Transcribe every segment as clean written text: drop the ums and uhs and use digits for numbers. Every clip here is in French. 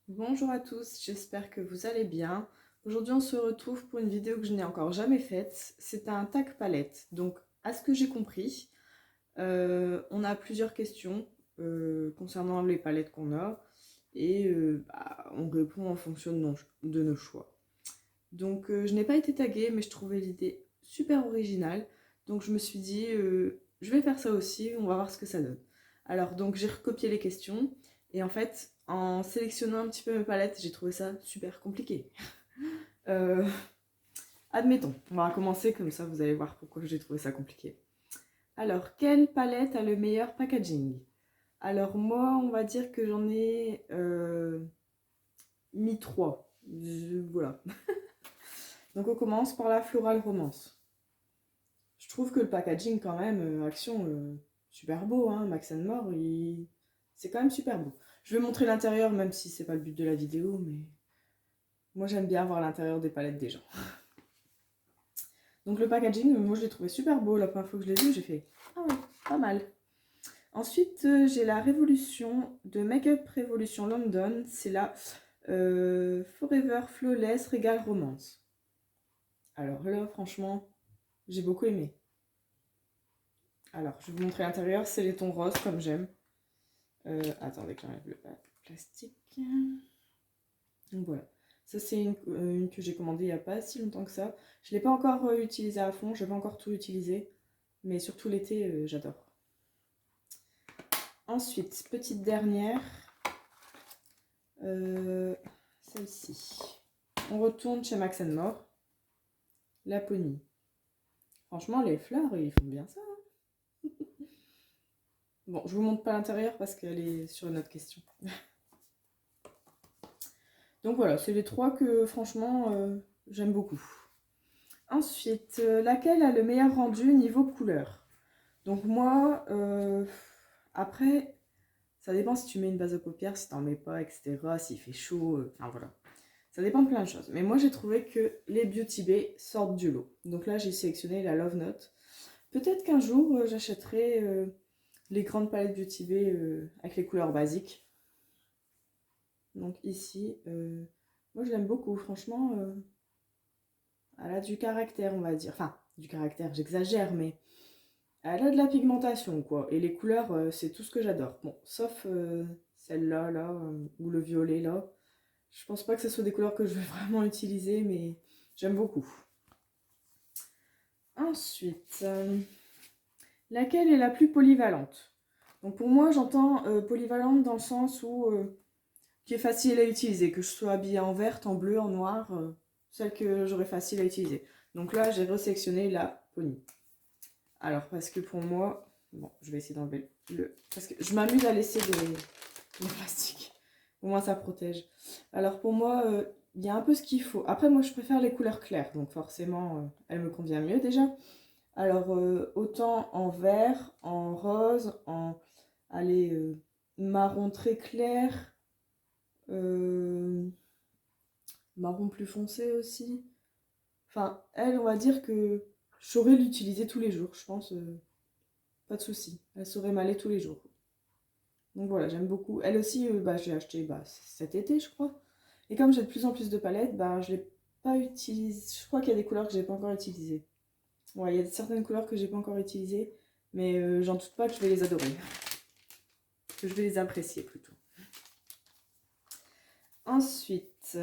Bonjour à tous, j'espère que vous allez bien. Aujourd'hui on se retrouve pour une vidéo que je n'ai encore jamais faite. C'est un tag palette. Donc à ce que j'ai compris, on a plusieurs questions concernant les palettes qu'on a et on répond en fonction de nos choix. Donc je n'ai pas été taguée mais je trouvais l'idée super originale. Donc je me suis dit je vais faire ça aussi, on va voir ce que ça donne. Alors donc j'ai recopié les questions et en fait en sélectionnant un petit peu mes palettes j'ai trouvé ça super compliqué. Euh, Admettons, on va commencer comme ça vous allez voir pourquoi j'ai trouvé ça compliqué. Alors quelle palette a le meilleur packaging? Alors moi on va dire que j'en ai mis trois. Voilà. Donc on commence par la Floral Romance. Je trouve que le packaging, quand même, Action, super beau, hein. Max More, c'est quand même super beau. Je vais montrer l'intérieur, même si c'est pas le but de la vidéo, mais moi j'aime bien voir l'intérieur des palettes des gens. Donc le packaging, moi je l'ai trouvé super beau. La première fois que je l'ai vu, j'ai fait ah ouais, pas mal. Ensuite, j'ai la Révolution de Makeup Revolution London. C'est la Forever Flawless Regal Romance. Alors là, franchement, j'ai beaucoup aimé. Alors, je vais vous montrer l'intérieur. C'est les tons roses comme j'aime. Attendez que j'enlève le plastique. Donc voilà. Ça, c'est une que j'ai commandée il n'y a pas si longtemps que ça. Je ne l'ai pas encore utilisée à fond, je n'ai pas encore tout utilisé. Mais surtout l'été, j'adore. Ensuite, petite dernière. Celle-ci. On retourne chez Max More. La Pony. Franchement, les fleurs, ils font bien ça. Bon, je vous montre pas l'intérieur parce qu'elle est sur une autre question. Donc voilà, c'est les trois que franchement, j'aime beaucoup. Ensuite, laquelle a le meilleur rendu niveau couleur? Donc moi, après, ça dépend si tu mets une base de paupières, si t'en mets pas, etc. S'il fait chaud, enfin voilà. Ça dépend de plein de choses. Mais moi, j'ai trouvé que les Beauty Bay sortent du lot. Donc là, j'ai sélectionné la Love Note. Peut-être qu'un jour, j'achèterai les grandes palettes Beauty Bay avec les couleurs basiques. Donc ici, moi, je l'aime beaucoup. Franchement, elle a du caractère, on va dire. Enfin, du caractère, j'exagère, mais elle a de la pigmentation, quoi. Et les couleurs, c'est tout ce que j'adore. Bon, sauf celle-là, là, ou le violet, là. Je pense pas que ce soit des couleurs que je vais vraiment utiliser, mais j'aime beaucoup. Ensuite, laquelle est la plus polyvalente? Donc pour moi, j'entends polyvalente dans le sens où qui est facile à utiliser, que je sois habillée en verte, en bleu, en noir, celle que j'aurais facile à utiliser. Donc là, j'ai resélectionné la Pony. Alors, parce que pour moi, bon, je vais essayer d'enlever le... Parce que je m'amuse à laisser les plastiques. Au moins, ça protège. Alors, pour moi, il y a un peu ce qu'il faut. Après, moi, je préfère les couleurs claires. Donc, forcément, elle me convient mieux déjà. Alors, autant en vert, en rose, en... Allez, marron très clair. Euh, marron plus foncé aussi. Enfin, elle, on va dire que je saurais l'utiliser tous les jours, je pense. Pas de souci. Elle saurait m'aller tous les jours. Donc voilà, j'aime beaucoup. Elle aussi, j'ai acheté cet été, je crois. Et comme j'ai de plus en plus de palettes, je l'ai pas utilisé. Je crois qu'il y a des couleurs que j'ai pas encore utilisées. Ouais, il y a certaines couleurs que j'ai pas encore utilisées, mais j'en doute pas que je vais les adorer. Que je vais les apprécier plutôt. Ensuite,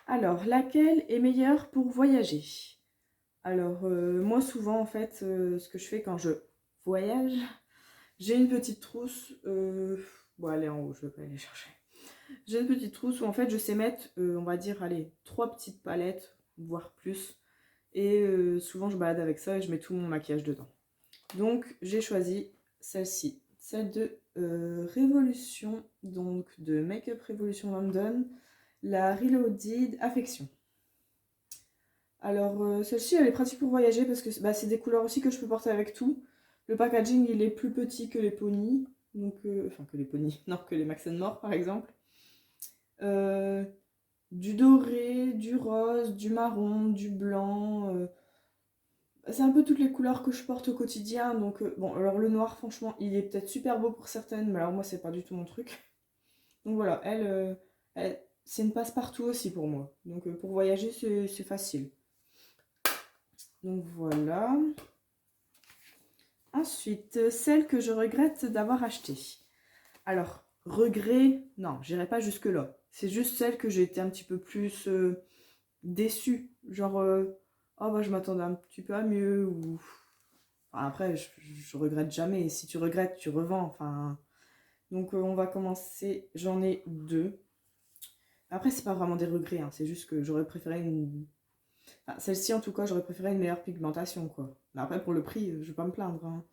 alors, laquelle est meilleure pour voyager? Alors, moi souvent en fait, ce que je fais quand je voyage, j'ai une petite trousse. Bon, elle est en haut, je ne vais pas aller chercher. J'ai une petite trousse où en fait je sais mettre, on va dire, allez, trois petites palettes, voire plus. Et souvent je balade avec ça et je mets tout mon maquillage dedans. Donc j'ai choisi celle-ci, celle de Révolution, donc de Makeup Revolution London, la Reloaded Affection. Alors celle-ci elle est pratique pour voyager parce que c'est des couleurs aussi que je peux porter avec tout. Le packaging il est plus petit que les ponies, donc enfin que les ponies, non que les Max More par exemple. Euh, du doré, du rose, du marron, du blanc. C'est un peu toutes les couleurs que je porte au quotidien. Donc bon, alors le noir franchement il est peut-être super beau pour certaines, mais alors moi c'est pas du tout mon truc. Donc voilà, c'est une passe-partout aussi pour moi. Donc pour voyager, c'est facile. Donc voilà. Ensuite, celle que je regrette d'avoir achetée. Alors, regret, non, j'irai pas jusque-là. C'est juste celle que j'ai été un petit peu plus déçue. Genre, oh bah je m'attendais un petit peu à mieux. Ou... Enfin, après, je regrette jamais. Si tu regrettes, tu revends. Enfin, donc on va commencer. J'en ai deux. Après, c'est pas vraiment des regrets. Hein. C'est juste que j'aurais préféré une... Enfin, celle-ci, en tout cas, j'aurais préféré une meilleure pigmentation, quoi. Mais après, pour le prix, je vais pas me plaindre. Hein.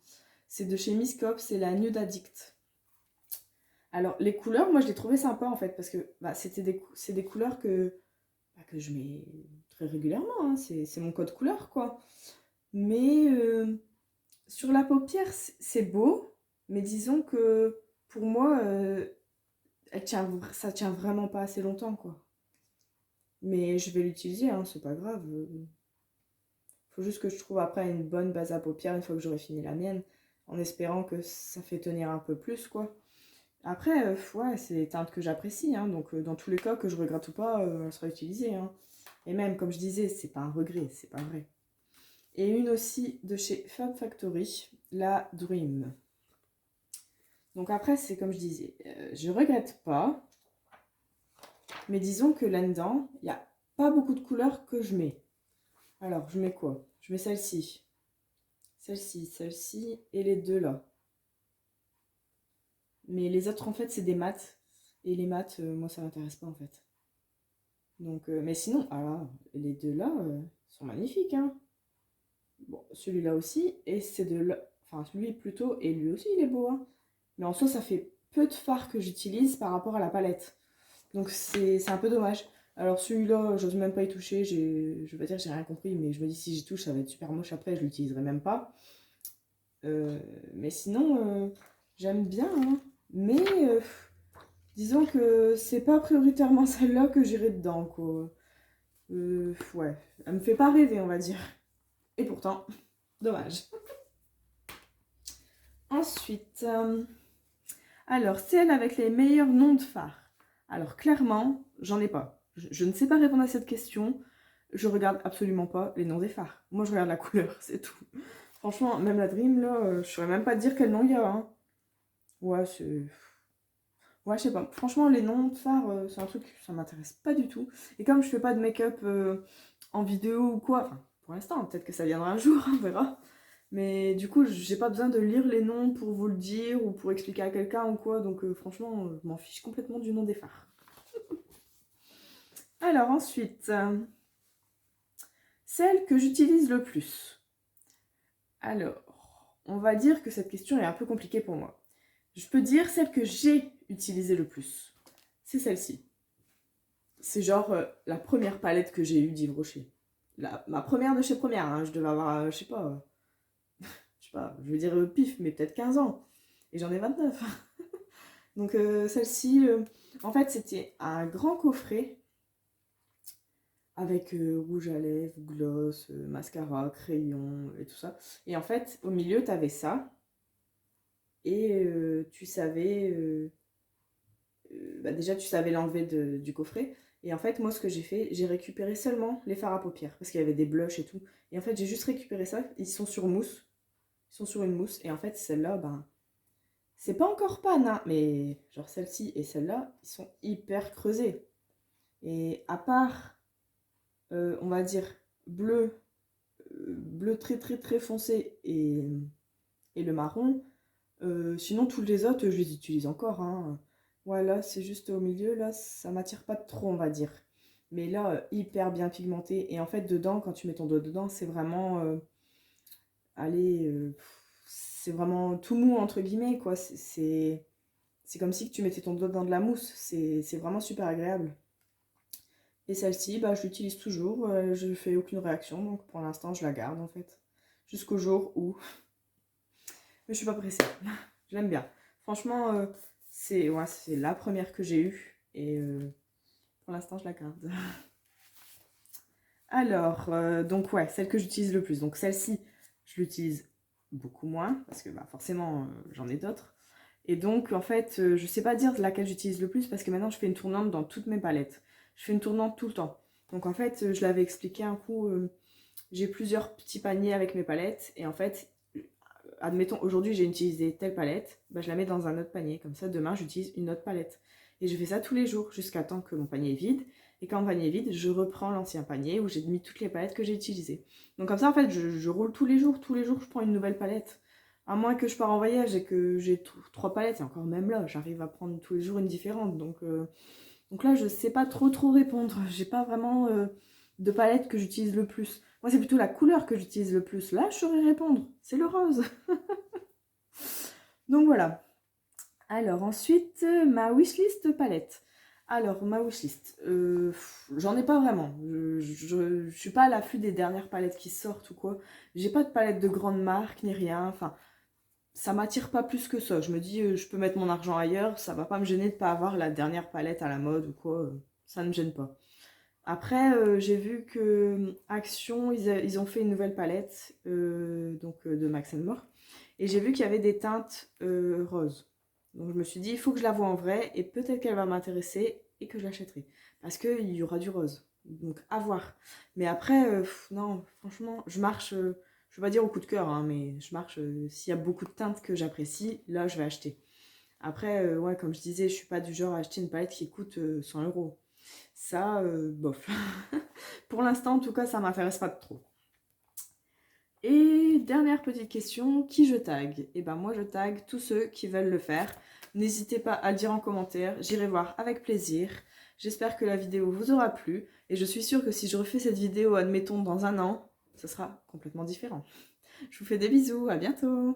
C'est de chez Miss Cop, c'est la Nude Addict. Alors, les couleurs, moi, je les trouvais sympas, en fait, parce que bah, c'est des couleurs que je mets très régulièrement. Hein. C'est mon code couleur, quoi. Mais sur la paupière, c'est beau, mais disons que pour moi, ça tient vraiment pas assez longtemps, quoi. Mais je vais l'utiliser, hein, c'est pas grave. Faut juste que je trouve après une bonne base à paupières une fois que j'aurai fini la mienne, en espérant que ça fait tenir un peu plus, quoi. Après, ouais, c'est des teintes que j'apprécie, hein, donc dans tous les cas, que je regrette ou pas, elle sera utilisée. Hein. Et même, comme je disais, c'est pas un regret, c'est pas vrai. Et une aussi de chez Fab Factory, la Dream. Donc après, c'est comme je disais, je regrette pas, mais disons que là-dedans, il n'y a pas beaucoup de couleurs que je mets. Alors, je mets quoi? Je mets celle-ci, celle-ci et les deux là. Mais les autres, en fait, c'est des mats. Et les mats, moi, ça m'intéresse pas, en fait. Donc, mais sinon, alors, les deux là sont magnifiques, hein. Bon, celui-là aussi, et ces deux-là, enfin, lui plutôt, et lui aussi, il est beau, hein. Mais en soi, ça fait peu de fard que j'utilise par rapport à la palette. Donc, c'est un peu dommage. Alors, celui-là, j'ose même pas y toucher. Je vais dire, j'ai rien compris, mais je me dis, si j'y touche, ça va être super moche après, je l'utiliserai même pas. Mais sinon, j'aime bien, hein. Mais disons que c'est pas prioritairement celle-là que j'irai dedans, quoi. Ouais, elle me fait pas rêver, on va dire. Et pourtant, dommage. Ensuite, alors, celle avec les meilleurs noms de phare. Alors, clairement, j'en ai pas. Je ne sais pas répondre à cette question. Je regarde absolument pas les noms des phares. Moi, je regarde la couleur, c'est tout. Franchement, même la Dream, là, je saurais même pas dire quel nom il y a. Hein. Ouais, c'est... Ouais, je sais pas. Franchement, les noms de phares, c'est un truc, ça m'intéresse pas du tout. Et comme je fais pas de make-up en vidéo ou quoi, enfin, pour l'instant, peut-être que ça viendra un jour, on verra. Mais du coup, j'ai pas besoin de lire les noms pour vous le dire ou pour expliquer à quelqu'un ou quoi. Donc franchement, je m'en fiche complètement du nom des phares. Alors ensuite, celle que j'utilise le plus. Alors, on va dire que cette question est un peu compliquée pour moi. Je peux dire celle que j'ai utilisée le plus. C'est celle-ci. C'est genre la première palette que j'ai eue d'Yves Rocher. Ma première de chez Première, hein. Je devais avoir, je sais pas, je veux dire pif, mais peut-être 15 ans. Et j'en ai 29. Donc celle-ci, en fait, c'était un grand coffret avec rouge à lèvres, gloss, mascara, crayon et tout ça. Et en fait, au milieu, tu avais ça. Et tu savais... bah déjà, tu savais l'enlever du coffret. Et en fait, moi, ce que j'ai fait, j'ai récupéré seulement les fards à paupières. Parce qu'il y avait des blushs et tout. Et en fait, j'ai juste récupéré ça. Ils sont sur mousse. Ils sont sur une mousse. Et en fait, celle-là, ben... C'est pas encore panne, hein, mais genre celle-ci et celle-là, ils sont hyper creusés. Et à part, on va dire, bleu, bleu très très très foncé et le marron, sinon tous les autres, je les utilise encore. Hein. Voilà, c'est juste au milieu, là, ça m'attire pas trop, on va dire. Mais là, hyper bien pigmenté. Et en fait, dedans, quand tu mets ton doigt dedans, c'est vraiment... allez, c'est vraiment tout mou, entre guillemets, quoi. C'est comme si tu mettais ton doigt dans de la mousse. C'est vraiment super agréable. Et celle-ci, bah, je l'utilise toujours. Je ne fais aucune réaction. Donc pour l'instant, je la garde en fait. Jusqu'au jour où... Mais je suis pas pressée. Je l'aime bien. Franchement, c'est la première que j'ai eue. Et pour l'instant, je la garde. Alors, donc ouais, celle que j'utilise le plus. Donc celle-ci, je l'utilise beaucoup moins. Parce que bah, forcément, j'en ai d'autres. Et donc, en fait, je sais pas dire laquelle j'utilise le plus parce que maintenant, je fais une tournante dans toutes mes palettes. Je fais une tournante tout le temps. Donc, en fait, je l'avais expliqué un coup, j'ai plusieurs petits paniers avec mes palettes. Et en fait, admettons, aujourd'hui, j'ai utilisé telle palette, bah, je la mets dans un autre panier. Comme ça, demain, j'utilise une autre palette. Et je fais ça tous les jours jusqu'à temps que mon panier est vide. Et quand mon panier est vide, je reprends l'ancien panier où j'ai mis toutes les palettes que j'ai utilisées. Donc comme ça, en fait, je roule tous les jours. Tous les jours, je prends une nouvelle palette. À moins que je pars en voyage et que j'ai 3 palettes, et encore même là, j'arrive à prendre tous les jours une différente. Donc là, je sais pas trop répondre. J'ai pas vraiment de palette que j'utilise le plus. Moi, c'est plutôt la couleur que j'utilise le plus. Là, je saurais répondre. C'est le rose. Donc voilà. Alors ensuite, ma wishlist palette. Alors, ma wishlist, j'en ai pas vraiment. Je suis pas à l'affût des dernières palettes qui sortent ou quoi. J'ai pas de palette de grande marque ni rien. Enfin, ça m'attire pas plus que ça. Je me dis, je peux mettre mon argent ailleurs. Ça va pas me gêner de pas avoir la dernière palette à la mode ou quoi. Ça ne me gêne pas. Après, j'ai vu que Action, ils ont fait une nouvelle palette de Max More. Et j'ai vu qu'il y avait des teintes roses. Donc je me suis dit, il faut que je la voie en vrai et peut-être qu'elle va m'intéresser et que je l'achèterai. Parce qu'il y aura du rose. Donc à voir. Mais après, non, franchement, je marche, je vais pas dire au coup de cœur, hein, mais je marche, s'il y a beaucoup de teintes que j'apprécie, là je vais acheter. Après, ouais, comme je disais, je suis pas du genre à acheter une palette qui coûte 100 euros. Ça, bof. Pour l'instant, en tout cas, ça m'intéresse pas trop. Et dernière petite question, qui je tag? Et ben moi je tag tous ceux qui veulent le faire. N'hésitez pas à le dire en commentaire, j'irai voir avec plaisir. J'espère que la vidéo vous aura plu et je suis sûre que si je refais cette vidéo, admettons dans un an, ce sera complètement différent. Je vous fais des bisous, à bientôt!